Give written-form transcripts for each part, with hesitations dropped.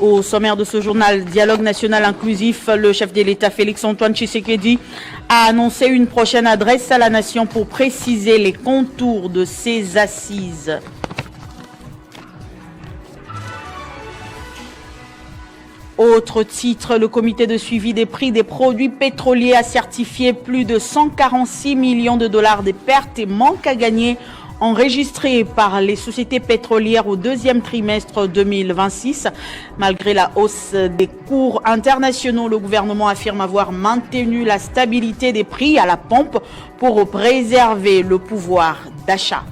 Au sommaire de ce journal, dialogue national inclusif, le chef de l'État Félix-Antoine Tshisekedi a annoncé une prochaine adresse à la nation pour préciser les contours de ses assises. Autre titre, le comité de suivi des prix des produits pétroliers a certifié plus de 146 millions de dollars des pertes et manques à gagner enregistrés par les sociétés pétrolières au deuxième trimestre 2026. Malgré la hausse des cours internationaux, le gouvernement affirme avoir maintenu la stabilité des prix à la pompe pour préserver le pouvoir d'achat.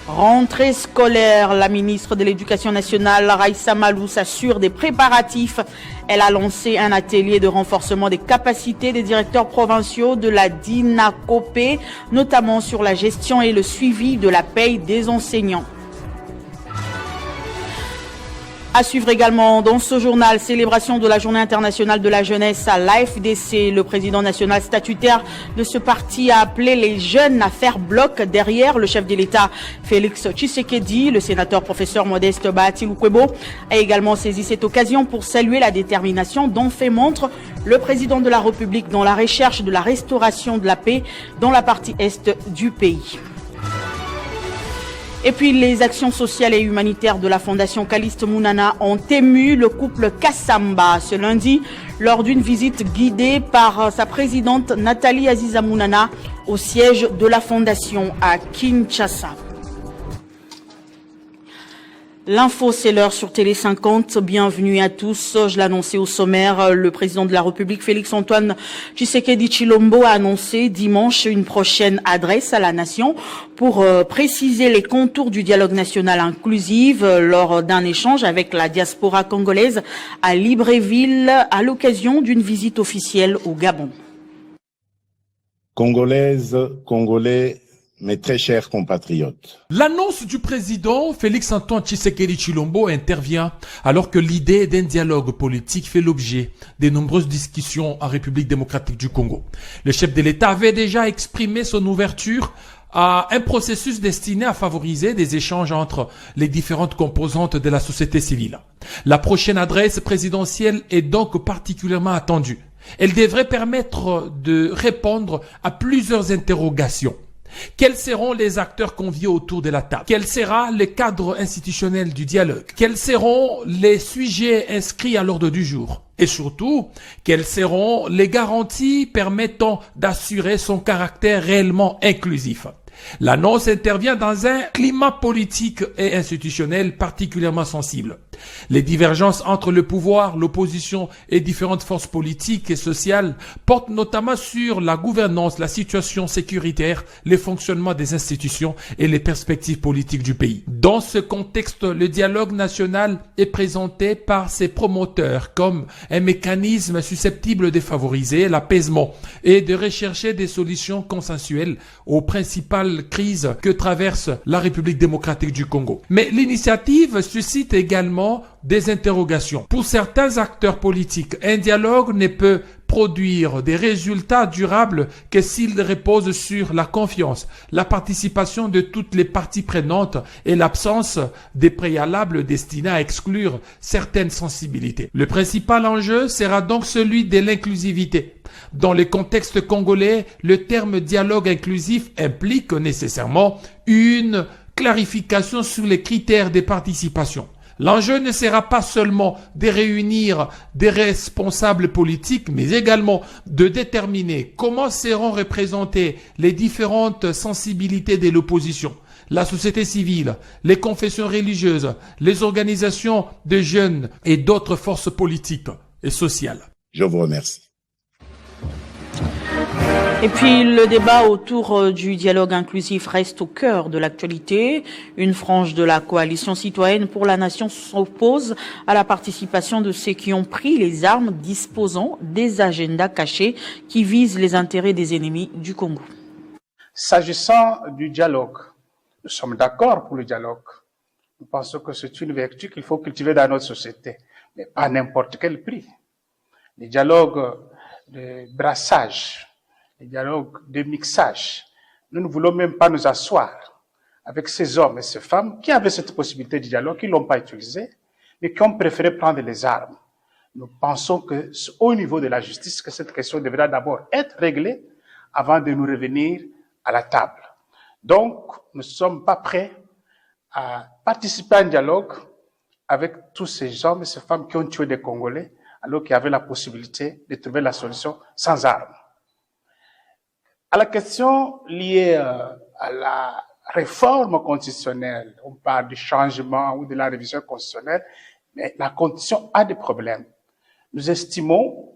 Rentrée scolaire, la ministre de l'Éducation nationale, Raissa Malou, s'assure des préparatifs. Elle a lancé un atelier de renforcement des capacités des directeurs provinciaux de la DINACOPE, notamment sur la gestion et le suivi de la paye des enseignants. À suivre également dans ce journal, célébration de la Journée internationale de la jeunesse à l'AFDC. Le président national statutaire de ce parti a appelé les jeunes à faire bloc derrière le chef de l'État Félix Tshisekedi. Le sénateur professeur Modeste Bahati Lukwebo a également saisi cette occasion pour saluer la détermination dont fait montre le président de la République dans la recherche de la restauration de la paix dans la partie est du pays. Et puis les actions sociales et humanitaires de la Fondation Caliste Mounana ont ému le couple Kassamba ce lundi lors d'une visite guidée par sa présidente Nathalie Aziza Mounana au siège de la Fondation à Kinshasa. L'info, c'est l'heure sur Télé 50. Bienvenue à tous. Je l'annonçais au sommaire. Le président de la République, Félix-Antoine Tshisekedi Tshilombo, a annoncé dimanche une prochaine adresse à la nation pour préciser les contours du dialogue national inclusif lors d'un échange avec la diaspora congolaise à Libreville à l'occasion d'une visite officielle au Gabon. Congolaises, Congolais, mes très chers compatriotes. L'annonce du président Félix-Antoine Tshisekedi Tshilombo intervient alors que l'idée d'un dialogue politique fait l'objet de nombreuses discussions en République démocratique du Congo. Le chef de l'État avait déjà exprimé son ouverture à un processus destiné à favoriser des échanges entre les différentes composantes de la société civile. La prochaine adresse présidentielle est donc particulièrement attendue. Elle devrait permettre de répondre à plusieurs interrogations. Quels seront les acteurs conviés autour de la table? Quel sera le cadre institutionnel du dialogue? Quels seront les sujets inscrits à l'ordre du jour? Et surtout, quelles seront les garanties permettant d'assurer son caractère réellement inclusif? L'annonce intervient dans un climat politique et institutionnel particulièrement sensible. Les divergences entre le pouvoir, l'opposition et différentes forces politiques et sociales portent notamment sur la gouvernance, la situation sécuritaire, le fonctionnement des institutions et les perspectives politiques du pays. Dans ce contexte, le dialogue national est présenté par ses promoteurs comme un mécanisme susceptible de favoriser l'apaisement et de rechercher des solutions consensuelles aux principales crises que traverse la République démocratique du Congo. Mais l'initiative suscite également des interrogations. Pour certains acteurs politiques, un dialogue ne peut produire des résultats durables que s'il repose sur la confiance, la participation de toutes les parties prenantes et l'absence des préalables destinés à exclure certaines sensibilités. Le principal enjeu sera donc celui de l'inclusivité. Dans le contexte congolais, le terme dialogue inclusif implique nécessairement une clarification sur les critères de participation. L'enjeu ne sera pas seulement de réunir des responsables politiques, mais également de déterminer comment seront représentées les différentes sensibilités de l'opposition, la société civile, les confessions religieuses, les organisations de jeunes et d'autres forces politiques et sociales. Je vous remercie. Et puis le débat autour du dialogue inclusif reste au cœur de l'actualité. Une frange de la coalition citoyenne pour la nation s'oppose à la participation de ceux qui ont pris les armes disposant des agendas cachés qui visent les intérêts des ennemis du Congo. S'agissant du dialogue, nous sommes d'accord pour le dialogue. Nous pensons que c'est une vertu qu'il faut cultiver dans notre société, mais pas à n'importe quel prix. Les dialogues de brassage, les dialogues de mixage. Nous ne voulons même pas nous asseoir avec ces hommes et ces femmes qui avaient cette possibilité de dialogue, qui ne l'ont pas utilisée, mais qui ont préféré prendre les armes. Nous pensons que c'est au niveau de la justice que cette question devra d'abord être réglée avant de nous revenir à la table. Donc, nous ne sommes pas prêts à participer à un dialogue avec tous ces hommes et ces femmes qui ont tué des Congolais, alors qu'il y avait la possibilité de trouver la solution sans armes. À la question liée à la réforme constitutionnelle, on parle du changement ou de la révision constitutionnelle, mais la Constitution a des problèmes. Nous estimons,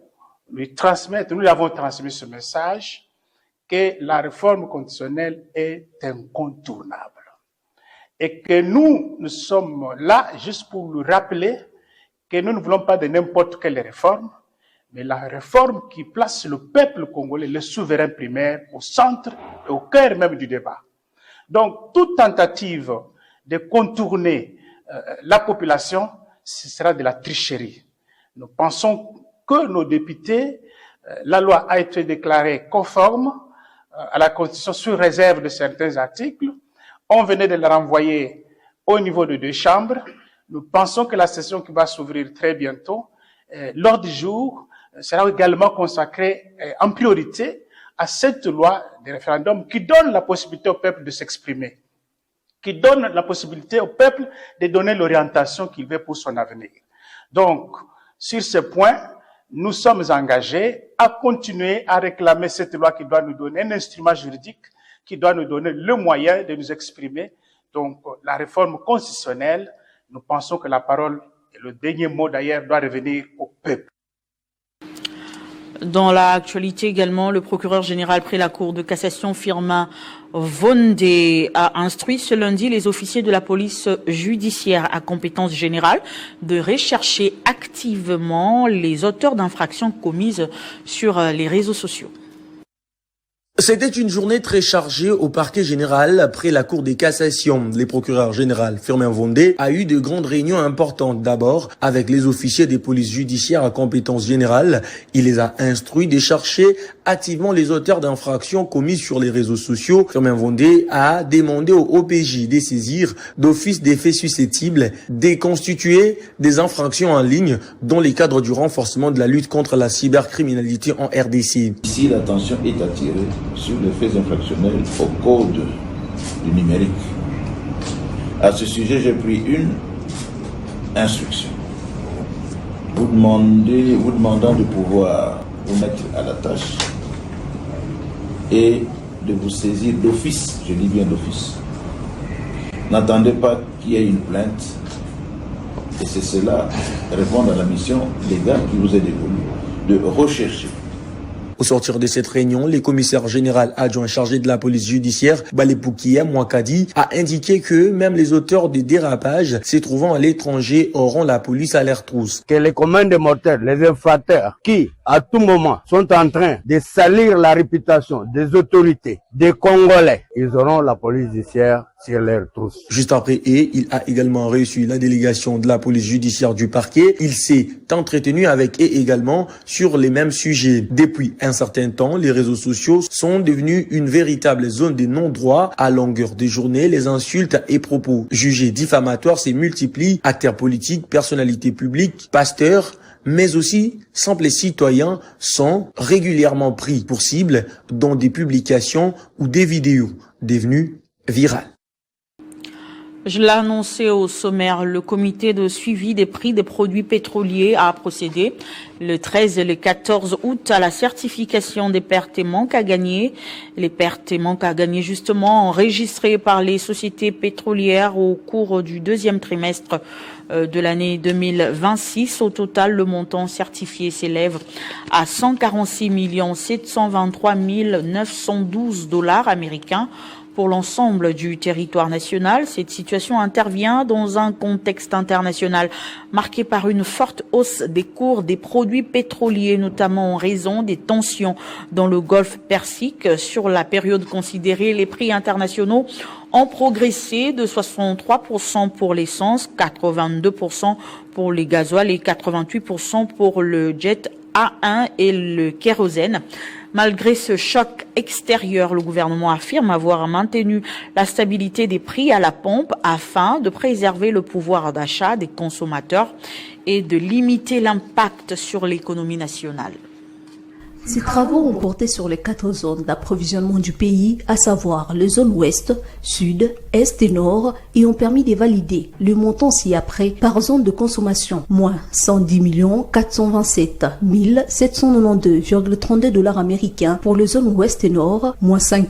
nous avons transmis ce message, que la réforme constitutionnelle est incontournable. Et que nous sommes là juste pour nous rappeler que nous ne voulons pas de n'importe quelle réforme, mais la réforme qui place le peuple congolais, le souverain primaire, au centre et au cœur même du débat. Donc, toute tentative de contourner la population, ce sera de la tricherie. Nous pensons que nos députés, la loi a été déclarée conforme à la Constitution sous réserve de certains articles. On venait de la renvoyer au niveau de 2 chambres. Nous pensons que la session qui va s'ouvrir très bientôt, l'ordre du jour, sera également consacré en priorité à cette loi de référendum qui donne la possibilité au peuple de s'exprimer, qui donne la possibilité au peuple de donner l'orientation qu'il veut pour son avenir. Donc, sur ce point, nous sommes engagés à continuer à réclamer cette loi qui doit nous donner un instrument juridique, qui doit nous donner le moyen de nous exprimer. Donc, la réforme constitutionnelle, nous pensons que la parole, et le dernier mot d'ailleurs, doit revenir au peuple. Dans l'actualité également, le procureur général près la Cour de cassation Firmin Vondé a instruit ce lundi les officiers de la police judiciaire à compétence générale de rechercher activement les auteurs d'infractions commises sur les réseaux sociaux. C'était une journée très chargée au parquet général après la Cour des cassations. Le procureur général Firmin Vondé a eu de grandes réunions importantes. D'abord, avec les officiers des polices judiciaires à compétence générale. Il les a instruits de chercher activement les auteurs d'infractions commises sur les réseaux sociaux. Firmin Vondé a demandé au OPJ de saisir d'office des faits susceptibles de constituer des infractions en ligne dans les cadres du renforcement de la lutte contre la cybercriminalité en RDC. Ici, l'attention est attirée sur les faits infractionnels au code du numérique. À ce sujet, j'ai pris une instruction. Vous demandant de pouvoir vous mettre à la tâche et de vous saisir d'office, je dis bien d'office. N'attendez pas qu'il y ait une plainte, et c'est cela, répondre à la mission légale qui vous est dévolue, de rechercher. Au sortir de cette réunion, le commissaire général adjoint chargé de la police judiciaire, Balepoukia Mouakadi, a indiqué que même les auteurs des dérapages se trouvant à l'étranger auront la police à leur trousse. Que les commandes mortels, les infracteurs qui, à tout moment, sont en train de salir la réputation des autorités, des Congolais, ils auront la police judiciaire sur leur trousse. Juste après, il a également reçu la délégation de la police judiciaire du parquet. Il s'est entretenu avec eux également sur les mêmes sujets. Depuis un certain temps, les réseaux sociaux sont devenus une véritable zone de non-droit. À longueur de journée, les insultes et propos jugés diffamatoires se multiplient. Acteurs politiques, personnalités publiques, pasteurs, mais aussi simples citoyens sont régulièrement pris pour cible dans des publications ou des vidéos devenues virales. Je l'ai annoncé au sommaire, le comité de suivi des prix des produits pétroliers a procédé le 13 et le 14 août à la certification des pertes et manques à gagner. Les pertes et manques à gagner justement enregistrées par les sociétés pétrolières au cours du deuxième trimestre de l'année 2026. Au total, le montant certifié s'élève à 146 723 912 $ américains. Pour l'ensemble du territoire national, cette situation intervient dans un contexte international marqué par une forte hausse des cours des produits pétroliers, notamment en raison des tensions dans le Golfe Persique. Sur la période considérée, les prix internationaux ont progressé de 63% pour l'essence, 82% pour les gasoils et 88% pour le jet A1 et le kérosène. Malgré ce choc extérieur, le gouvernement affirme avoir maintenu la stabilité des prix à la pompe afin de préserver le pouvoir d'achat des consommateurs et de limiter l'impact sur l'économie nationale. Ces travaux ont porté sur les 4 zones d'approvisionnement du pays, à savoir les zones ouest, sud, est et nord, et ont permis de valider le montant ci-après par zone de consommation, moins 110 427 792,32 $ américains pour les zones ouest et nord, moins 5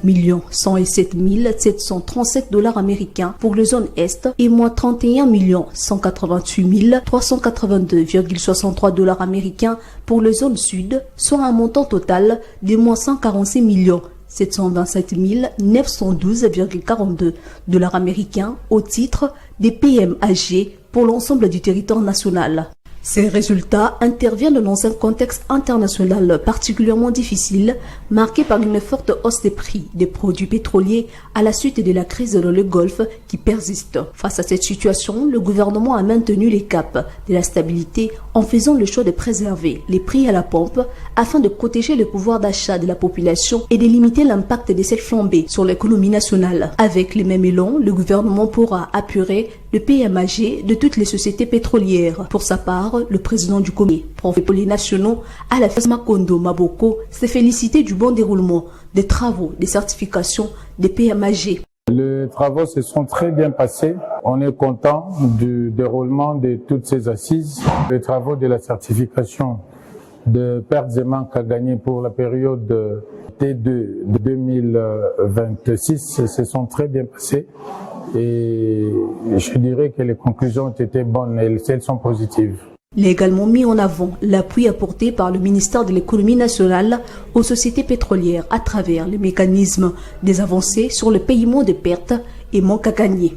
107 737 $ américains pour les zones est et moins 31 188 382,63 $ américains pour les zones sud, soit un montant total de moins 146 727 912,42 $ américains au titre des PMAG pour l'ensemble du territoire national. Ces résultats interviennent dans un contexte international particulièrement difficile, marqué par une forte hausse des prix des produits pétroliers à la suite de la crise dans le Golfe qui persiste. Face à cette situation, le gouvernement a maintenu les caps de la stabilité en faisant le choix de préserver les prix à la pompe afin de protéger le pouvoir d'achat de la population et de limiter l'impact de cette flambée sur l'économie nationale. Avec les mêmes élans, le gouvernement pourra apurer le PMAG de toutes les sociétés pétrolières. Pour sa part, le président du comité pétrolier nationaux à la Makondo Maboko s'est félicité du bon déroulement des travaux de certification des PMAG. Les travaux se sont très bien passés. On est content du déroulement de toutes ces assises. Les travaux de la certification de pertes et manques à gagner pour la période T2 de 2026 se sont très bien passés. Et je dirais que les conclusions ont été bonnes et elles sont positives. Il a également mis en avant l'appui apporté par le ministère de l'économie nationale aux sociétés pétrolières à travers les mécanismes des avancées sur le paiement des pertes et manques à gagner.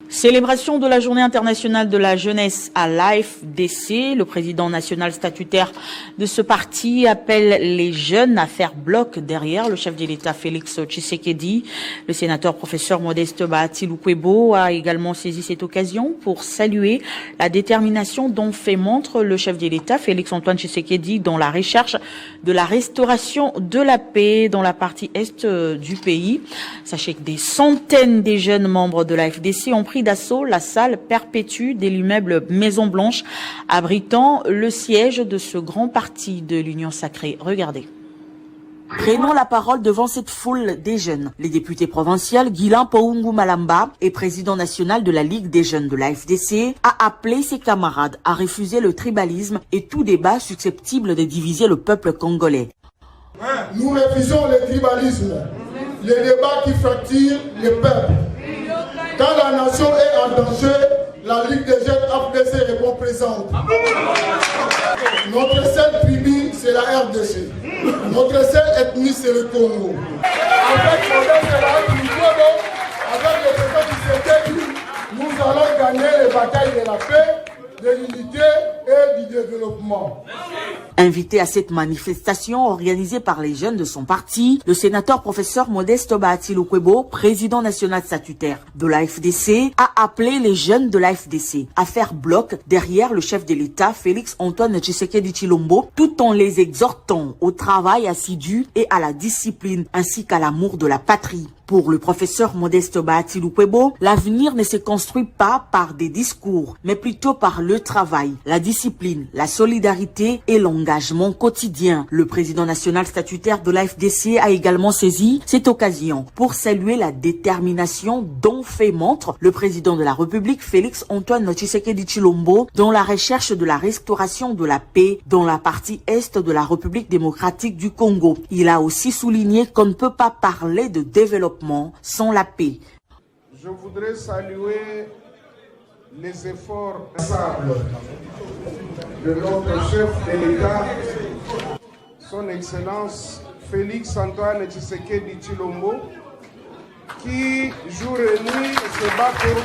Célébration de la Journée internationale de la jeunesse à l'AFDC. Le président national statutaire de ce parti appelle les jeunes à faire bloc derrière le chef de l'État Félix Tshisekedi. Le sénateur professeur Modeste Bahati Lukwebo a également saisi cette occasion pour saluer la détermination dont fait montre le chef de l'État Félix Antoine Tshisekedi dans la recherche de la restauration de la paix dans la partie est du pays. Sachez que des centaines de jeunes membres de l'AFDC ont pris d'assaut la salle perpétue de l'immeuble Maison Blanche abritant le siège de ce grand parti de l'Union sacrée. Regardez. Prenons la parole devant cette foule des jeunes. Les députés provinciaux Guilain Poungu Malamba et président national de la Ligue des jeunes de l'AFDC a appelé ses camarades à refuser le tribalisme et tout débat susceptible de diviser le peuple congolais. Nous refusons le tribalisme, les débats qui fracturent le peuple. Quand la nation est en danger, la Ligue des jeunes AFDC répond présente. Notre seule tribu, c'est la RDC. Notre seule ethnie, c'est le Congo. Avec le président Tshisekedi, nous allons gagner les batailles de la paix, de l'unité et du développement. Invité à cette manifestation organisée par les jeunes de son parti, le sénateur professeur Modeste Bahati Lukwebo, président national statutaire de l'AFDC, a appelé les jeunes de l'AFDC à faire bloc derrière le chef de l'État Félix Antoine Tshisekedi Tshilombo, tout en les exhortant au travail assidu et à la discipline ainsi qu'à l'amour de la patrie. Pour le professeur Modeste Bahati Lukwebo, l'avenir ne se construit pas par des discours, mais plutôt par le travail, la discipline, la solidarité et l'engagement quotidien. Le président national statutaire de l'AFDC a également saisi cette occasion pour saluer la détermination dont fait montre le président de la République Félix Antoine Tshisekedi Tshilombo dans la recherche de la restauration de la paix dans la partie est de la République démocratique du Congo. Il a aussi souligné qu'on ne peut pas parler de développement sans la paix. Je voudrais saluer les efforts incansables de notre chef de l'État, son Excellence Félix Antoine Tshisekedi Tshilombo, qui jour et nuit se bat pour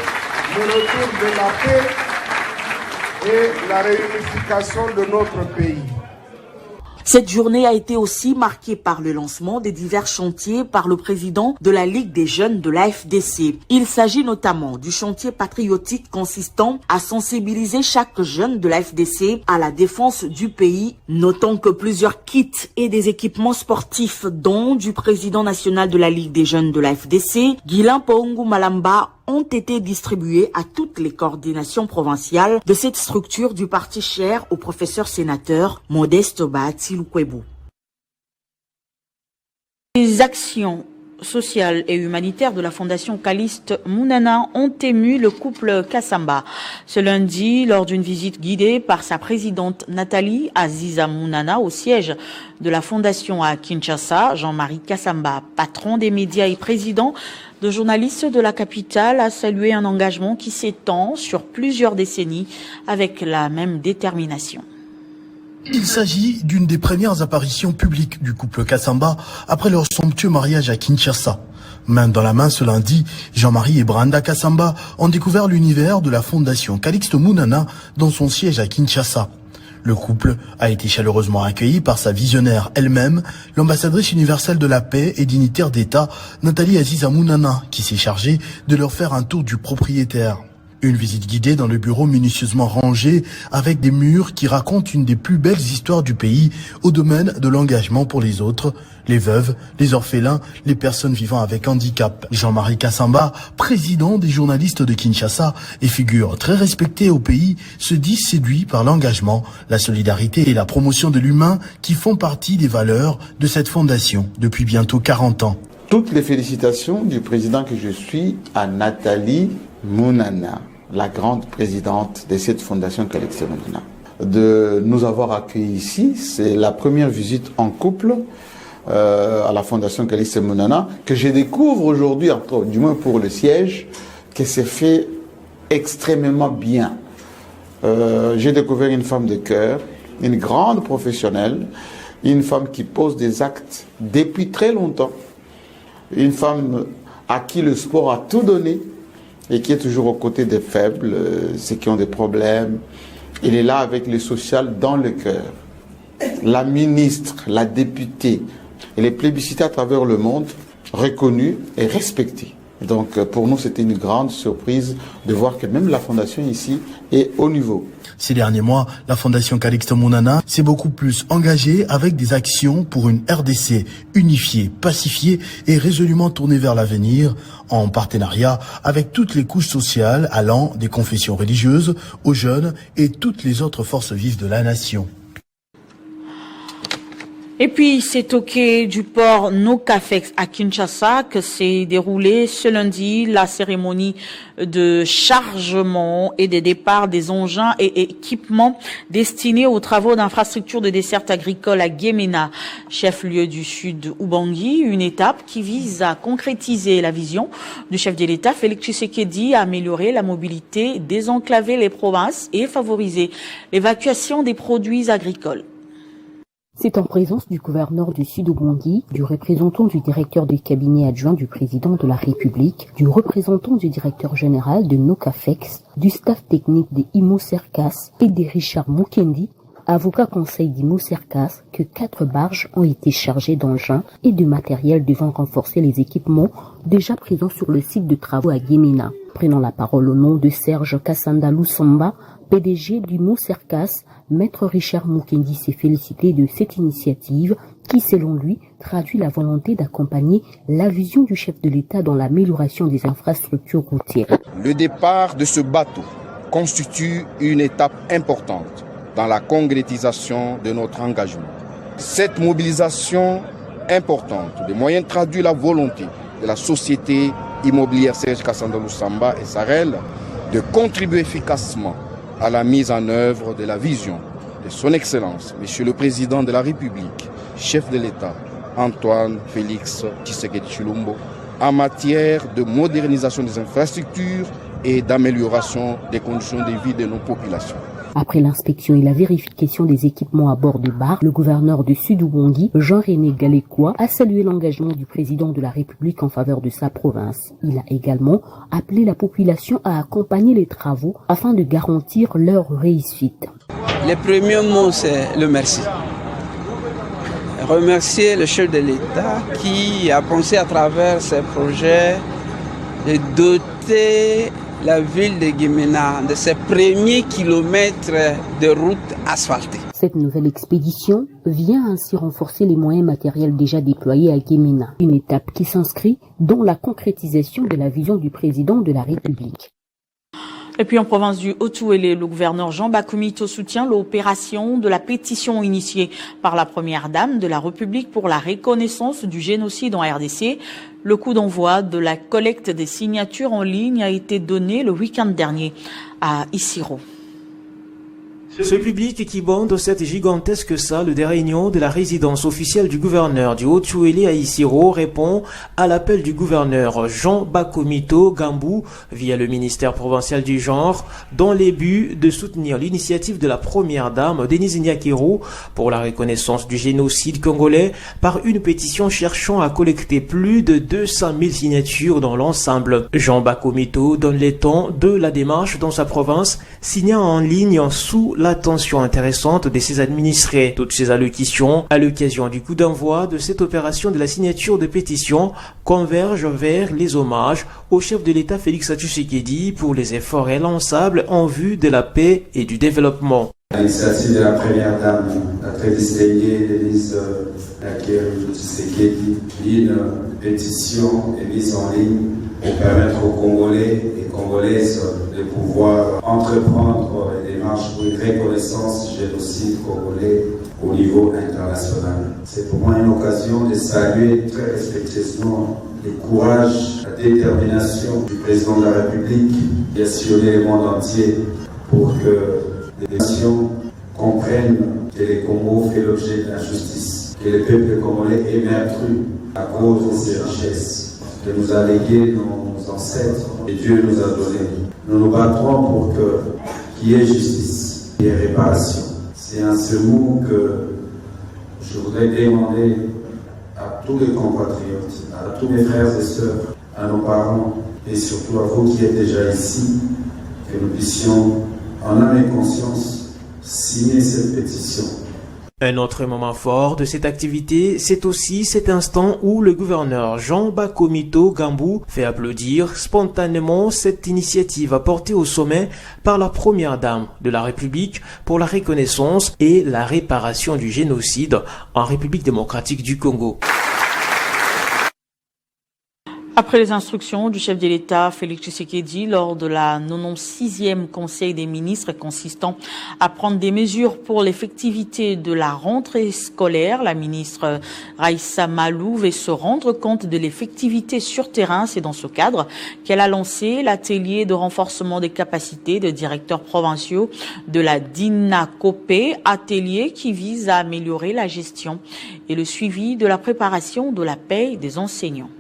le retour de la paix et la réunification de notre pays. Cette journée a été aussi marquée par le lancement des divers chantiers par le président de la Ligue des jeunes de la FDC. Il s'agit notamment du chantier patriotique consistant à sensibiliser chaque jeune de la FDC à la défense du pays. Notons que plusieurs kits et des équipements sportifs, dont du président national de la Ligue des jeunes de la FDC, Guilain Paungu Malamba, ont été distribués à toutes les coordinations provinciales de cette structure du parti cher au professeur sénateur Modeste Bahati Lukwebo. Les actions sociales et humanitaires de la Fondation Calixte Mounana ont ému le couple Kassamba. Ce lundi, lors d'une visite guidée par sa présidente Nathalie Aziza Mounana au siège de la Fondation à Kinshasa, Jean-Marie Kassamba, patron des médias et président de journalistes de la capitale, a salué un engagement qui s'étend sur plusieurs décennies avec la même détermination. Il s'agit d'une des premières apparitions publiques du couple Kassamba après leur somptueux mariage à Kinshasa. Main dans la main ce lundi, Jean-Marie et Branda Kassamba ont découvert l'univers de la Fondation Calixte Mounana dans son siège à Kinshasa. Le couple a été chaleureusement accueilli par sa visionnaire elle-même, l'ambassadrice universelle de la paix et dignitaire d'État, Nathalie Aziza Mounana, qui s'est chargée de leur faire un tour du propriétaire. Une visite guidée dans le bureau minutieusement rangé avec des murs qui racontent une des plus belles histoires du pays au domaine de l'engagement pour les autres, les veuves, les orphelins, les personnes vivant avec handicap. Jean-Marie Kassamba, président des journalistes de Kinshasa et figure très respectée au pays, se dit séduit par l'engagement, la solidarité et la promotion de l'humain qui font partie des valeurs de cette fondation depuis bientôt 40 ans. Toutes les félicitations du président que je suis à Nathalie Mounana, la grande présidente de cette fondation Calixte Mounana, de nous avoir accueillis ici. C'est la première visite en couple à la fondation Calixte Mounana que je découvre aujourd'hui, du moins pour le siège, que c'est fait extrêmement bien. J'ai découvert une femme de cœur, une grande professionnelle, une femme qui pose des actes depuis très longtemps, une femme à qui le sport a tout donné et qui est toujours aux côtés des faibles, ceux qui ont des problèmes. Il est là avec le social dans le cœur. La ministre, la députée, elle est plébiscitée à travers le monde, reconnue et respectée. Donc pour nous, c'était une grande surprise de voir que même la fondation ici est au niveau. Ces derniers mois, la Fondation Calixte Mounana s'est beaucoup plus engagée avec des actions pour une RDC unifiée, pacifiée et résolument tournée vers l'avenir, en partenariat avec toutes les couches sociales allant des confessions religieuses aux jeunes et toutes les autres forces vives de la nation. Et puis, c'est au quai du port Nokafex à Kinshasa que s'est déroulée ce lundi la cérémonie de chargement et de départ des engins et équipements destinés aux travaux d'infrastructure de desserte agricole à Guémena, chef-lieu du sud Ubangi, une étape qui vise à concrétiser la vision du chef de l'État, Félix Tshisekedi, à améliorer la mobilité, désenclaver les provinces et favoriser l'évacuation des produits agricoles. C'est en présence du gouverneur du Sud-Ubangi, du représentant du directeur du cabinet adjoint du président de la République, du représentant du directeur général de Nokafex, du staff technique de Imo Cercas et de Richard Mukendi, avocat conseil d'Imo Cercas, que 4 barges ont été chargées d'engins et de matériel devant renforcer les équipements déjà présents sur le site de travaux à Guémena. Prenant la parole au nom de Serge Kassanda Lusamba, PDG d'Imo Cercas, Maître Richard Mukendi s'est félicité de cette initiative qui, selon lui, traduit la volonté d'accompagner la vision du chef de l'État dans l'amélioration des infrastructures routières. Le départ de ce bateau constitue une étape importante dans la concrétisation de notre engagement. Cette mobilisation importante des moyens traduit la volonté de la société immobilière Serge Kassanda Lusamba et Sarel de contribuer efficacement à la mise en œuvre de la vision de son Excellence, Monsieur le Président de la République, chef de l'État, Antoine Félix Tshisekedi Tshilombo, en matière de modernisation des infrastructures et d'amélioration des conditions de vie de nos populations. Après l'inspection et la vérification des équipements à bord des barques, le gouverneur du Sud-Ubangi, Jean-René Galekwa, a salué l'engagement du président de la République en faveur de sa province. Il a également appelé la population à accompagner les travaux afin de garantir leur réussite. Le premier mot, c'est le merci. remercier le chef de l'État qui a pensé à travers ses projets de doter la ville de Guémena de ses premiers kilomètres de route asphaltée. Cette nouvelle expédition vient ainsi renforcer les moyens matériels déjà déployés à Guémena, une étape qui s'inscrit dans la concrétisation de la vision du président de la République. Et puis en province du Haut-Ouélé, le gouverneur Jean Bakoumito soutient l'opération de la pétition initiée par la première dame de la République pour la reconnaissance du génocide en RDC. Le coup d'envoi de la collecte des signatures en ligne a été donné le week-end dernier à Isiro. Ce public qui bande cette gigantesque salle des réunions de la résidence officielle du gouverneur du Haut-Ouélé à Isiro répond à l'appel du gouverneur Jean Bakoumito Gambou via le ministère provincial du genre dans les buts de soutenir l'initiative de la première dame Denise Nyakero pour la reconnaissance du génocide congolais par une pétition cherchant à collecter plus de 200 000 signatures dans l'ensemble. Jean Bakoumito donne les temps de la démarche dans sa province, signant en ligne sous l'attention intéressante de ses administrés. Toutes ces allocutions, à l'occasion du coup d'envoi de cette opération de la signature de pétition, convergent vers les hommages au chef de l'État Félix Tshisekedi pour les efforts relançables en vue de la paix et du développement. À l'initiative de la première dame, la très distinguée Denise Tshisekedi, une pétition est mise en ligne pour permettre aux Congolais et Congolaises de pouvoir entreprendre les démarches pour une reconnaissance du génocide congolais au niveau international. C'est pour moi une occasion de saluer très respectueusement le courage, la détermination du président de la République qui a sillonné le monde entier pour que les nations comprennent que le Congo fait l'objet d'injustice, que le peuple congolais est meurtri à cause de ses richesses que nous a légué nos ancêtres et Dieu nous a donné. Nous nous battrons pour qu'il y ait justice, qu'il y ait réparation. C'est en ce mot que je voudrais demander à tous les compatriotes, à tous mes frères et sœurs, à nos parents et surtout à vous qui êtes déjà ici, que nous puissions, en âme et conscience, signer cette pétition. Un autre moment fort de cette activité, c'est aussi cet instant où le gouverneur Jean Bakoumito Gambou fait applaudir spontanément cette initiative apportée au sommet par la première dame de la République pour la reconnaissance et la réparation du génocide en République démocratique du Congo. Après les instructions du chef de l'État, Félix Tshisekedi, lors de la 96e Conseil des ministres consistant à prendre des mesures pour l'effectivité de la rentrée scolaire, la ministre Raissa Malou veut se rendre compte de l'effectivité sur terrain. C'est dans ce cadre qu'elle a lancé l'atelier de renforcement des capacités de directeurs provinciaux de la DINACOPE, atelier qui vise à améliorer la gestion et le suivi de la préparation de la paie des enseignants.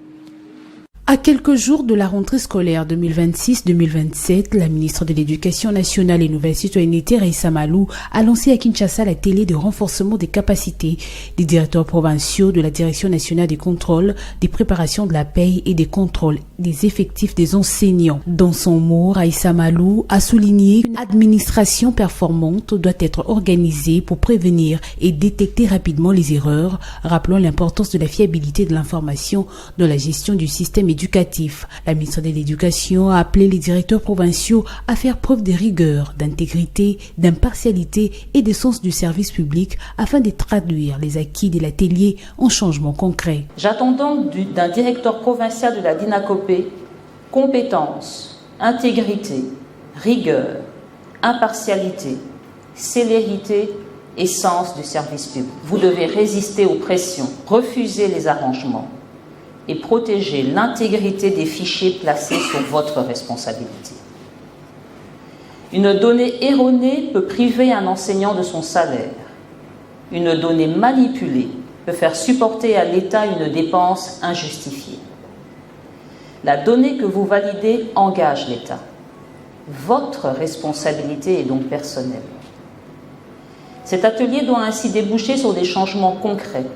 À quelques jours de la rentrée scolaire 2026-2027, la ministre de l'Éducation nationale et Nouvelle Citoyenneté, Raissa Malou, a lancé à Kinshasa l'atelier de renforcement des capacités des directeurs provinciaux de la Direction nationale des contrôles, des préparations de la paie et des contrôles des effectifs des enseignants. Dans son mot, Raissa Malou a souligné qu'une administration performante doit être organisée pour prévenir et détecter rapidement les erreurs, rappelant l'importance de la fiabilité de l'information dans la gestion du système éducatif. La ministre de l'Éducation a appelé les directeurs provinciaux à faire preuve de rigueur, d'intégrité, d'impartialité et de sens du service public afin de traduire les acquis de l'atelier en changements concrets. J'attends donc d'un directeur provincial de la DINACOPE compétence, intégrité, rigueur, impartialité, célérité et sens du service public. Vous devez résister aux pressions, refuser les arrangements et protéger l'intégrité des fichiers placés sur votre responsabilité. Une donnée erronée peut priver un enseignant de son salaire. Une donnée manipulée peut faire supporter à l'État une dépense injustifiée. La donnée que vous validez engage l'État. Votre responsabilité est donc personnelle. Cet atelier doit ainsi déboucher sur des changements concrets,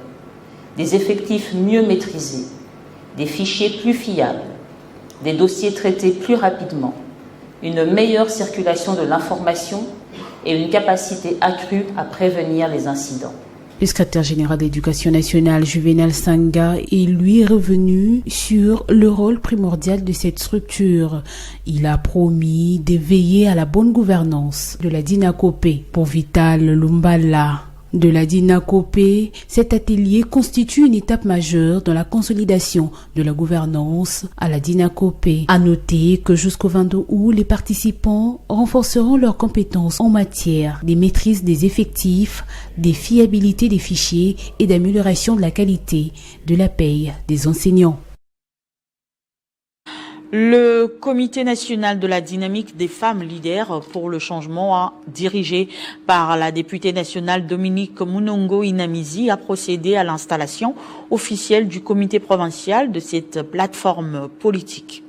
des effectifs mieux maîtrisés, des fichiers plus fiables, des dossiers traités plus rapidement, une meilleure circulation de l'information et une capacité accrue à prévenir les incidents. Le secrétaire général d'éducation nationale, Juvenal Sanga, est lui revenu sur le rôle primordial de cette structure. Il a promis de veiller à la bonne gouvernance de la Dinakopé. Pour Vital Lumbala de la Dinakopé, cet atelier constitue une étape majeure dans la consolidation de la gouvernance à la Dinakopé. À noter que jusqu'au 22 août, les participants renforceront leurs compétences en matière de maîtrise des effectifs, des fiabilités des fichiers et d'amélioration de la qualité de la paye des enseignants. Le Comité national de la dynamique des femmes leaders pour le changement, dirigé par la députée nationale Dominique Munongo Inamizi, a procédé à l'installation officielle du comité provincial de cette plateforme politique.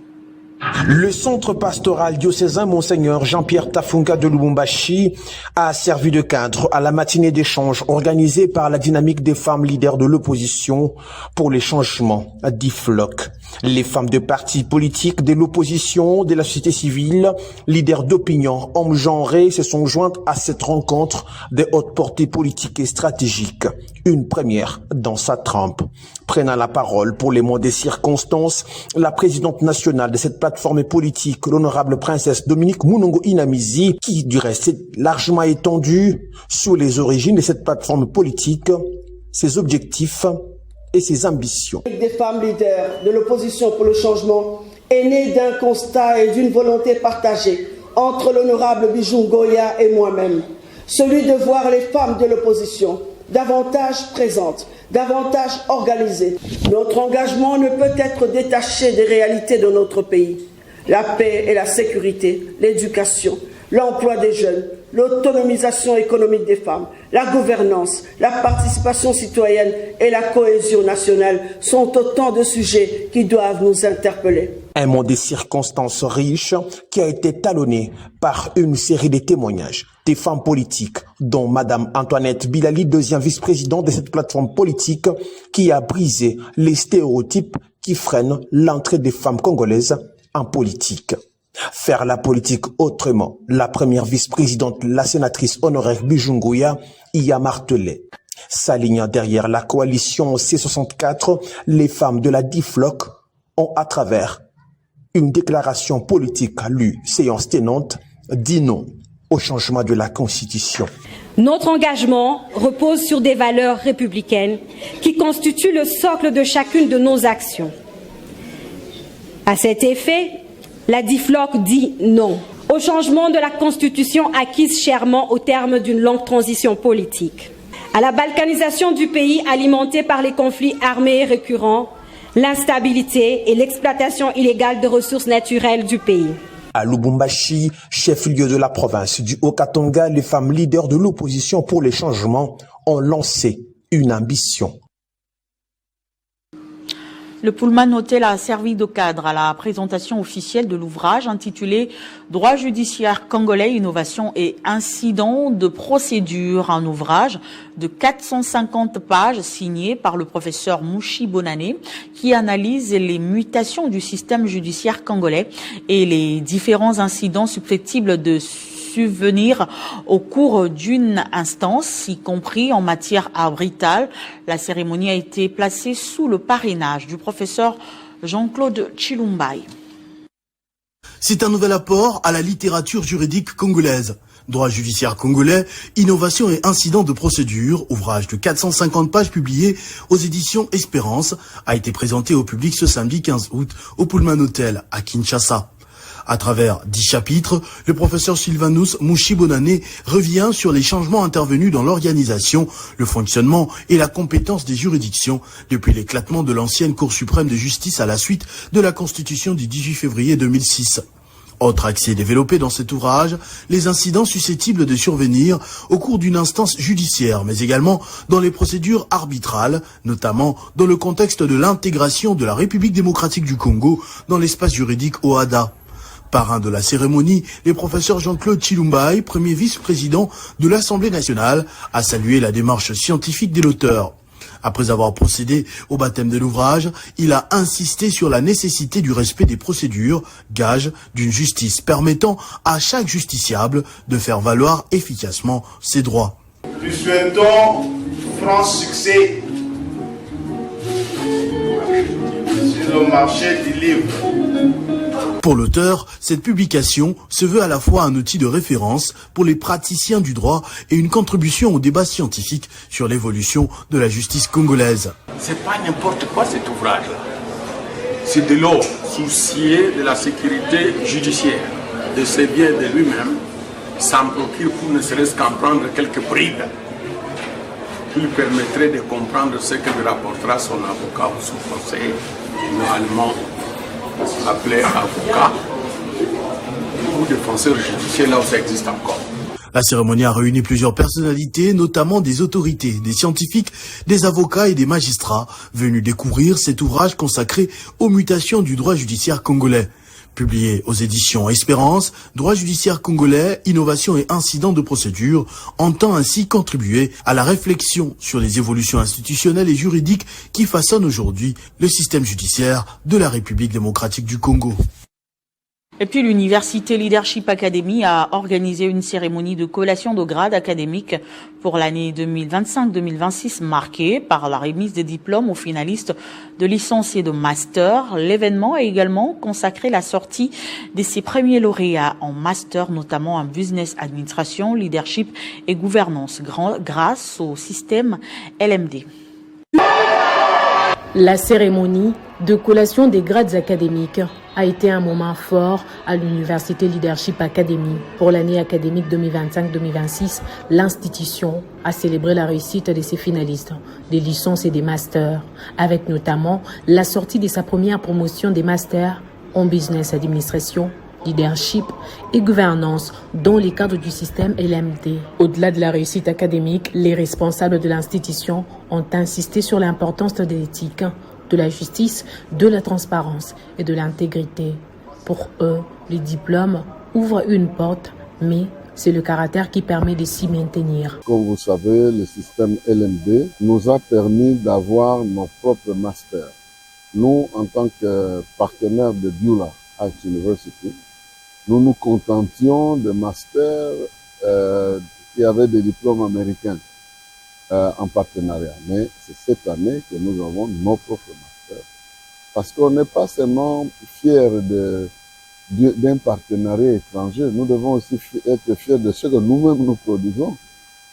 Le centre pastoral diocésain Monseigneur Jean-Pierre Tafunga de Lubumbashi a servi de cadre à la matinée d'échange organisée par la dynamique des femmes leaders de l'opposition pour les changements d'IFLOC. Les femmes de partis politiques, de l'opposition, de la société civile, leaders d'opinion, hommes genrés se sont jointes à cette rencontre de haute portée politique et stratégique. Une première dans sa trempe. Prenant la parole pour les mots des circonstances, la présidente nationale de cette plateforme politique, l'honorable princesse Dominique Munongo Inamizi, qui du reste est largement étendue sur les origines de cette plateforme politique, ses objectifs et ses ambitions. Des femmes leaders de l'opposition pour le changement est née d'un constat et d'une volonté partagée entre l'honorable Bijou Ngoya et moi-même, celui de voir les femmes de l'opposition davantage présentes, davantage organisées. Notre engagement ne peut être détaché des réalités de notre pays. La paix et la sécurité, l'éducation, l'emploi des jeunes, l'autonomisation économique des femmes, la gouvernance, la participation citoyenne et la cohésion nationale sont autant de sujets qui doivent nous interpeller. Un monde des circonstances riches qui a été talonné par une série de témoignages des femmes politiques, dont Madame Antoinette Bilali, deuxième vice-présidente de cette plateforme politique, qui a brisé les stéréotypes qui freinent l'entrée des femmes congolaises en politique. Faire la politique autrement, la première vice-présidente, la sénatrice honoraire Bijou Ngoya, y a martelé. S'alignant derrière la coalition C64, les femmes de la DIFLOC ont, à travers une déclaration politique lue, séance tenante, dit non au changement de la Constitution. Notre engagement repose sur des valeurs républicaines qui constituent le socle de chacune de nos actions. À cet effet, la DIFLOC dit non au changement de la Constitution acquise chèrement au terme d'une longue transition politique, à la balkanisation du pays alimentée par les conflits armés récurrents, l'instabilité et l'exploitation illégale de ressources naturelles du pays. À Lubumbashi, chef-lieu de la province du Haut-Katanga, les femmes leaders de l'opposition pour les changements ont lancé une ambition. Le Pullman Hotel a servi de cadre à la présentation officielle de l'ouvrage intitulé « Droit judiciaire congolais, innovation et incidents de procédure », un ouvrage de 450 pages signé par le professeur Mouchi Bonane qui analyse les mutations du système judiciaire congolais et les différents incidents susceptibles de subvenir au cours d'une instance, y compris en matière arbitrale. La cérémonie a été placée sous le parrainage du professeur Jean-Claude Chilumbai. C'est un nouvel apport à la littérature juridique congolaise. Droit judiciaire congolais, innovation et incidents de procédure, ouvrage de 450 pages publié aux éditions Espérance, a été présenté au public ce samedi 15 août au Pullman Hotel à Kinshasa. À travers 10 chapitres, le professeur Sylvanus Mouchi Bonane revient sur les changements intervenus dans l'organisation, le fonctionnement et la compétence des juridictions depuis l'éclatement de l'ancienne Cour suprême de justice à la suite de la Constitution du 18 février 2006. Autre accès développé dans cet ouvrage, les incidents susceptibles de survenir au cours d'une instance judiciaire, mais également dans les procédures arbitrales, notamment dans le contexte de l'intégration de la République démocratique du Congo dans l'espace juridique OHADA. Parrain de la cérémonie, le professeur Jean-Claude Chilumbai, premier vice-président de l'Assemblée nationale, a salué la démarche scientifique de l'auteur. Après avoir procédé au baptême de l'ouvrage, il a insisté sur la nécessité du respect des procédures, gage d'une justice permettant à chaque justiciable de faire valoir efficacement ses droits. Nous souhaitons franc succès sur le marché du livre. Pour l'auteur, cette publication se veut à la fois un outil de référence pour les praticiens du droit et une contribution au débat scientifique sur l'évolution de la justice congolaise. C'est pas n'importe quoi cet ouvrage-là. C'est de l'eau, soucier de la sécurité judiciaire, de ses biens de lui-même, sans procure pour ne serait-ce qu'en prendre quelques bribes qui lui permettraient de comprendre ce que lui rapportera son avocat ou son conseiller, normalement appelé avocat ou défenseur judiciaire là où ça existe encore. La cérémonie a réuni plusieurs personnalités, notamment des autorités, des scientifiques, des avocats et des magistrats, venus découvrir cet ouvrage consacré aux mutations du droit judiciaire congolais. Publié aux éditions Espérance, Droit judiciaire congolais, innovation et incidents de procédure, entend ainsi contribuer à la réflexion sur les évolutions institutionnelles et juridiques qui façonnent aujourd'hui le système judiciaire de la République démocratique du Congo. Et puis l'Université Leadership Academy a organisé une cérémonie de collation de grade académique pour l'année 2025-2026 marquée par la remise des diplômes aux finalistes de licence et de master. L'événement a également consacré la sortie de ses premiers lauréats en master, notamment en business administration, leadership et gouvernance, grâce au système LMD. La cérémonie de collation des grades académiques a été un moment fort à l'Université Leadership Academy. Pour l'année académique 2025-2026, l'institution a célébré la réussite de ses finalistes, des licences et des masters, avec notamment la sortie de sa première promotion des masters en business administration, leadership et gouvernance dans les cadres du système LMD. Au-delà de la réussite académique, les responsables de l'institution ont insisté sur l'importance de l'éthique, de la justice, de la transparence et de l'intégrité. Pour eux, les diplômes ouvrent une porte, mais c'est le caractère qui permet de s'y maintenir. Comme vous savez, le système LMD nous a permis d'avoir nos propres masters. Nous, en tant que partenaires de Beulah Art University, nous nous contentions de masters qui avaient des diplômes américains en partenariat. Mais c'est cette année que nous avons nos propres masters. Parce qu'on n'est pas seulement fiers d'un partenariat étranger, nous devons aussi être fiers de ce que nous-mêmes nous produisons.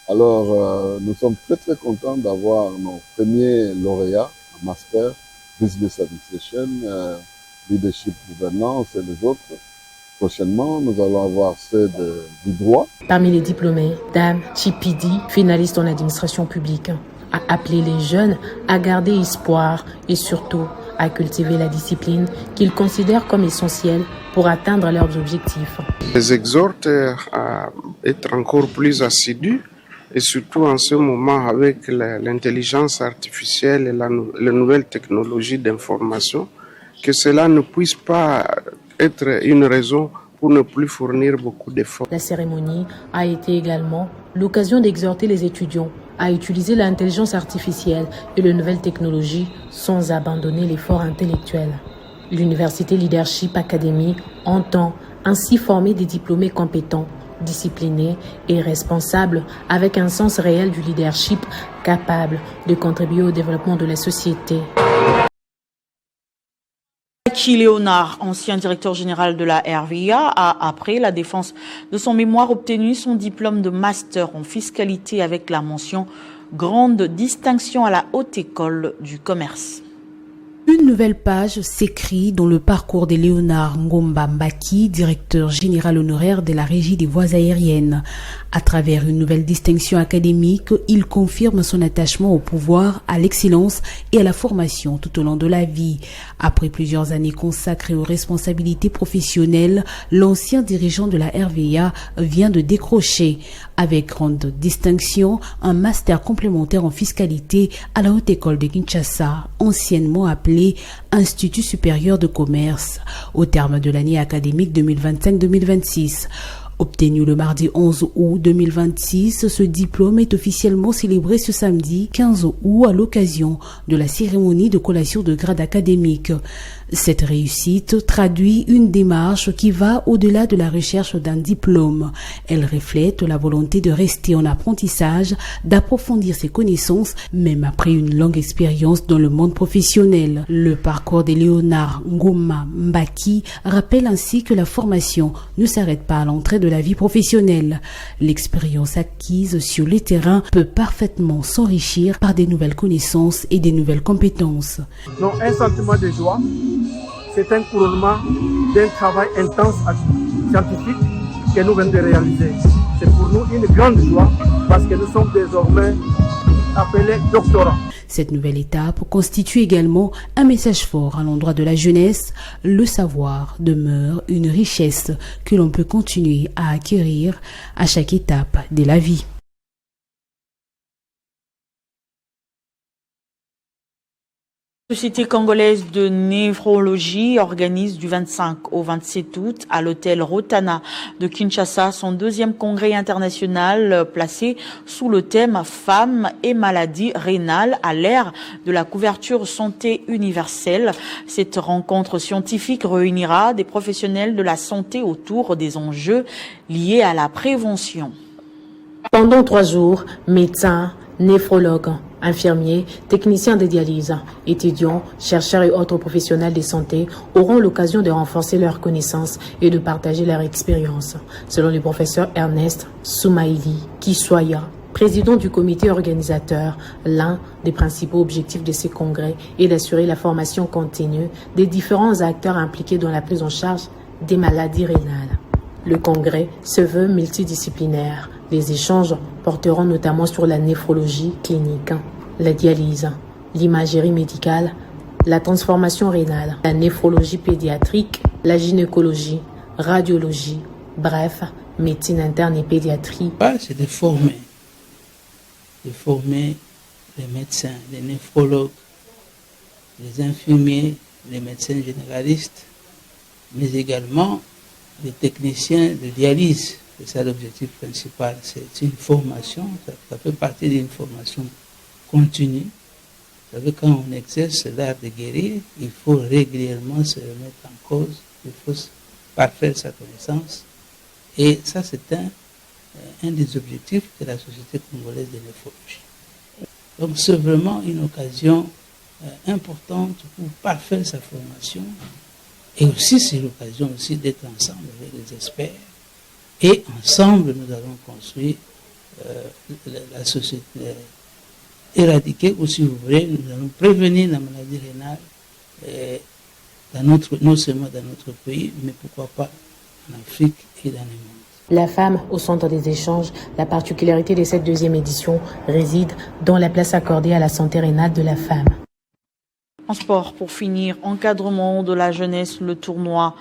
Alors, nous sommes très très contents d'avoir nos premiers lauréats en master, Business Administration, Leadership Gouvernance et les autres. Prochainement, nous allons avoir ceux du droit. Parmi les diplômés, Dame Chipidi, finaliste en administration publique, a appelé les jeunes à garder espoir et surtout à cultiver la discipline qu'ils considèrent comme essentielle pour atteindre leurs objectifs. Les exhorte à être encore plus assidus et surtout en ce moment avec l'intelligence artificielle et les nouvelles technologies d'information, que cela ne puisse pas être une raison pour ne plus fournir beaucoup d'efforts. La cérémonie a été également l'occasion d'exhorter les étudiants à utiliser l'intelligence artificielle et les nouvelles technologies sans abandonner l'effort intellectuel. L'Université Leadership Academy entend ainsi former des diplômés compétents, disciplinés et responsables avec un sens réel du leadership capable de contribuer au développement de la société. Aki Léonard, ancien directeur général de la RVA, a, après la défense de son mémoire, obtenu son diplôme de master en fiscalité avec la mention grande distinction à la Haute École du Commerce. Une nouvelle page s'écrit dans le parcours de Léonard Ngomba Mbaki, directeur général honoraire de la Régie des voies aériennes. À travers une nouvelle distinction académique, il confirme son attachement au pouvoir, à l'excellence et à la formation tout au long de la vie. Après plusieurs années consacrées aux responsabilités professionnelles, l'ancien dirigeant de la RVA vient de décrocher, avec grande distinction, un master complémentaire en fiscalité à la Haute École de Kinshasa, anciennement appelée Institut supérieur de commerce, au terme de l'année académique 2025-2026. Obtenu le mardi 11 août 2026, ce diplôme est officiellement célébré ce samedi 15 août à l'occasion de la cérémonie de collation de grade académique. Cette réussite traduit une démarche qui va au-delà de la recherche d'un diplôme. Elle reflète la volonté de rester en apprentissage, d'approfondir ses connaissances, même après une longue expérience dans le monde professionnel. Le parcours de Léonard Ngoma Mbaki rappelle ainsi que la formation ne s'arrête pas à l'entrée de la vie professionnelle. L'expérience acquise sur le terrain peut parfaitement s'enrichir par des nouvelles connaissances et des nouvelles compétences. Non, un sentiment de joie, c'est un couronnement d'un travail intense scientifique que nous venons de réaliser. C'est pour nous une grande joie parce que nous sommes désormais appelés doctorants. Cette nouvelle étape constitue également un message fort à l'endroit de la jeunesse. Le savoir demeure une richesse que l'on peut continuer à acquérir à chaque étape de la vie. La Société congolaise de néphrologie organise du 25 au 27 août à l'hôtel Rotana de Kinshasa son deuxième congrès international placé sous le thème Femmes et maladies rénales à l'ère de la couverture santé universelle. Cette rencontre scientifique réunira des professionnels de la santé autour des enjeux liés à la prévention. Pendant 3 jours, médecins, néphrologues, infirmiers, techniciens de dialyse, étudiants, chercheurs et autres professionnels de santé auront l'occasion de renforcer leurs connaissances et de partager leur expérience. Selon le professeur Ernest Soumaïli Kiswaya, président du comité organisateur, l'un des principaux objectifs de ces congrès est d'assurer la formation continue des différents acteurs impliqués dans la prise en charge des maladies rénales. Le congrès se veut multidisciplinaire. Les échanges porteront notamment sur la néphrologie clinique, la dialyse, l'imagerie médicale, la transformation rénale, la néphrologie pédiatrique, la gynécologie, radiologie, bref, médecine interne et pédiatrie. C'est de former les médecins, les néphrologues, les infirmiers, les médecins généralistes, mais également les techniciens de dialyse. C'est ça l'objectif principal. C'est une formation, ça fait partie d'une formation continue. Vous savez, quand on exerce l'art de guérir, il faut régulièrement se remettre en cause, il faut parfaire sa connaissance. Et ça, c'est un des objectifs de la Société congolaise de néphrologie. Donc, c'est vraiment une occasion importante pour parfaire sa formation. Et aussi, c'est l'occasion aussi d'être ensemble avec les experts. Et ensemble, nous allons construire la société, éradiquer, ou si vous voulez, nous allons prévenir la maladie rénale non seulement dans notre pays, mais pourquoi pas en Afrique et dans le monde. La femme au centre des échanges, la particularité de cette deuxième édition réside dans la place accordée à la santé rénale de la femme. En sport, pour finir, encadrement de la jeunesse, le tournoi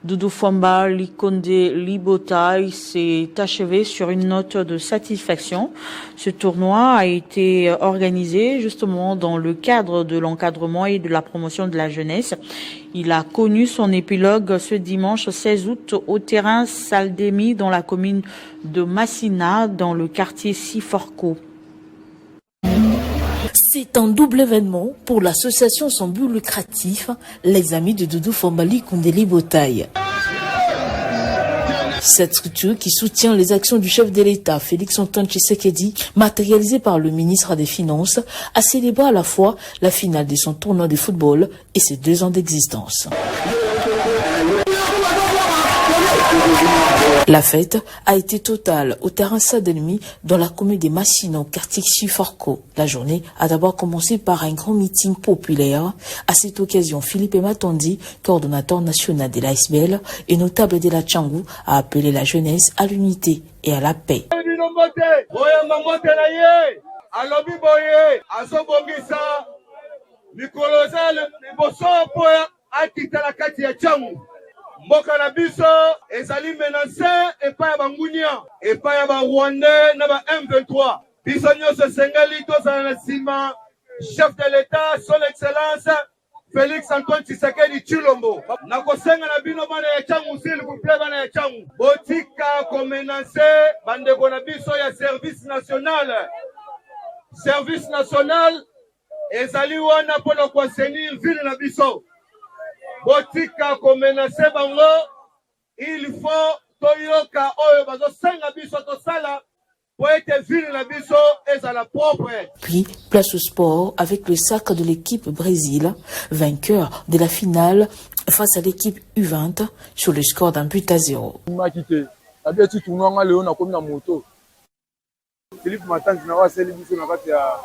Doudou Famba Likonde Libotaï s'est achevé sur une note de satisfaction. Ce tournoi a été organisé justement dans le cadre de l'encadrement et de la promotion de la jeunesse. Il a connu son épilogue ce dimanche 16 août au terrain Saldemi dans la commune de Massina dans le quartier Siforco. C'est un double événement pour l'association sans but lucratif, les Amis de Doudou Famba Likonde Libotaï. Cette structure qui soutient les actions du chef de l'État, Félix Antoine Tshisekedi, matérialisée par le ministre des Finances, a célébré à la fois la finale de son tournoi de football et ses 2 ans d'existence. La fête a été totale au terrain Sadelmi dans la commune de Massina, au quartier Siforco. La journée a d'abord commencé par un grand meeting populaire. À cette occasion, Philippe Matondi, coordonnateur national de l'ASBL et notable de la Tchangou, a appelé la jeunesse à l'unité et à la paix. Mboka na biso ezali menacé epai ya bangunia epai ya ba Rwandais na ba M23 biso nyonso sengali tozala na nsima chef de l'État son excellence Félix Antoine Tshisekedi Tshilombo na kosenga na bino bana ya Tchangu s'il vous plaît bana ya Tchangu botika ko menacer bandeko na biso ya service national ezali wana pona ko assainir ville na biso botika ko menacer bango, il faut toyoka oyo bazo senga biso to sala pour être ville na biso ezala propre. Puis, place au sport avec le sacre de l'équipe Brésil, vainqueur de la finale face à l'équipe U20 sur le score d'un but à 0. Philippe Matanzi na waseli biso na kati ya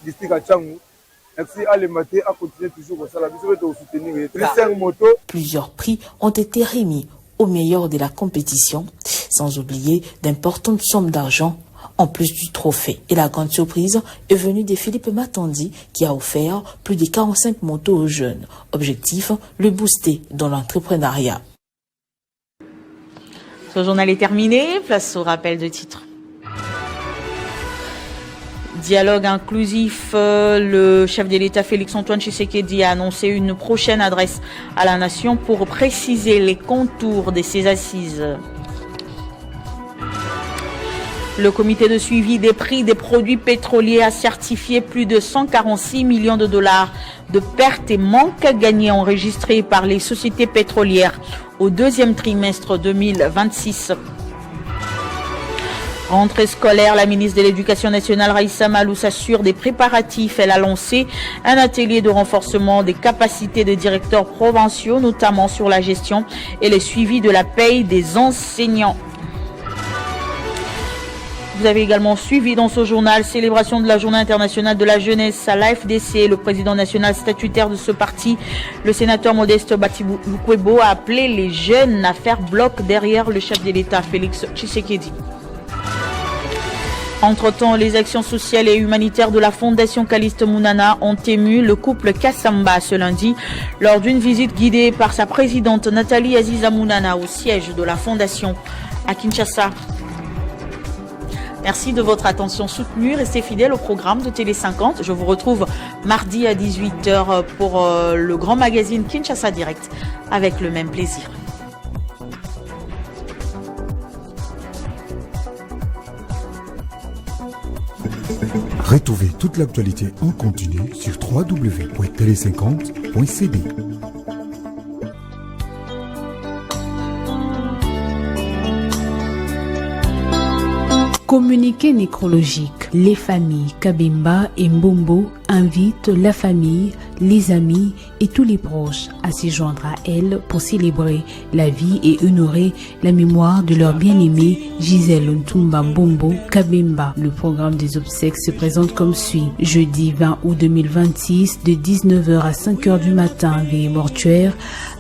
district ya Changu. Merci à l'ematé à continuer toujours comme ça la biso to soutenir. Plusieurs prix ont été remis aux meilleurs de la compétition, sans oublier d'importantes sommes d'argent en plus du trophée. Et la grande surprise est venue de Philippe Matandi qui a offert plus de 45 motos aux jeunes. Objectif, le booster dans l'entrepreneuriat. Ce journal est terminé, place au rappel de titres. Dialogue inclusif, le chef de l'État Félix-Antoine Tshisekedi a annoncé une prochaine adresse à la nation pour préciser les contours de ses assises. Le comité de suivi des prix des produits pétroliers a certifié plus de 146 millions de dollars de pertes et manques gagnés enregistrés par les sociétés pétrolières au deuxième trimestre 2026. Rentrée scolaire, la ministre de l'Éducation nationale Raissa Malou s'assure des préparatifs. Elle a lancé un atelier de renforcement des capacités des directeurs provinciaux, notamment sur la gestion et le suivi de la paye des enseignants. Vous avez également suivi dans ce journal célébration de la Journée internationale de la jeunesse à l'AFDC. Le président national statutaire de ce parti, le sénateur Modeste Batiloukwebo, a appelé les jeunes à faire bloc derrière le chef de l'État Félix Tshisekedi. Entre-temps, les actions sociales et humanitaires de la Fondation Caliste Mounana ont ému le couple Kassamba ce lundi lors d'une visite guidée par sa présidente Nathalie Aziza Mounana au siège de la Fondation à Kinshasa. Merci de votre attention soutenue. Restez fidèles au programme de Télé 50. Je vous retrouve mardi à 18h pour le grand magazine Kinshasa Direct avec le même plaisir. Retrouvez toute l'actualité en continu sur www.tele50.cd. Communiqué nécrologique. Les familles Kabemba et Mbombo invitent la famille, les amis et tous les proches à se joindre à elles pour célébrer la vie et honorer la mémoire de leur bien-aimé Gisèle Ntumba Mbombo Kabemba. Le programme des obsèques se présente comme suit. Jeudi 20 août 2026 de 19h à 5h du matin, veillée mortuaire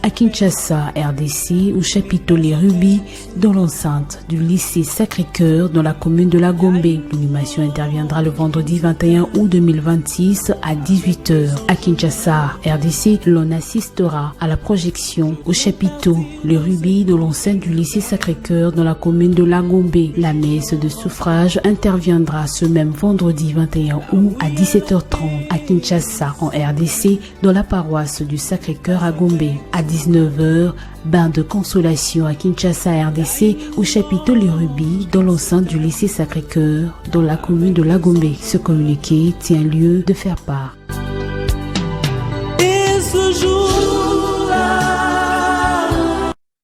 à Kinshasa, RDC, au chapiteau Les Rubis, dans l'enceinte du lycée Sacré-Cœur dans la commune de la Gombe. L'inhumation interviendra le vendredi 21 août 2026 à 18h. À Kinshasa, RDC, l'on assistera à la projection au chapiteau Les Rubis de l'enceinte du lycée Sacré-Cœur dans la commune de la Gombe. La messe de suffrage interviendra ce même vendredi 21 août à 17h30 à Kinshasa, en RDC, dans la paroisse du Sacré-Cœur à Gombe. À 19h, bain de consolation à Kinshasa, RDC, au chapiteau Les Rubis, dans l'enceinte du lycée Sacré-Cœur, dans la commune de la Gombe. Ce communiqué tient lieu de faire part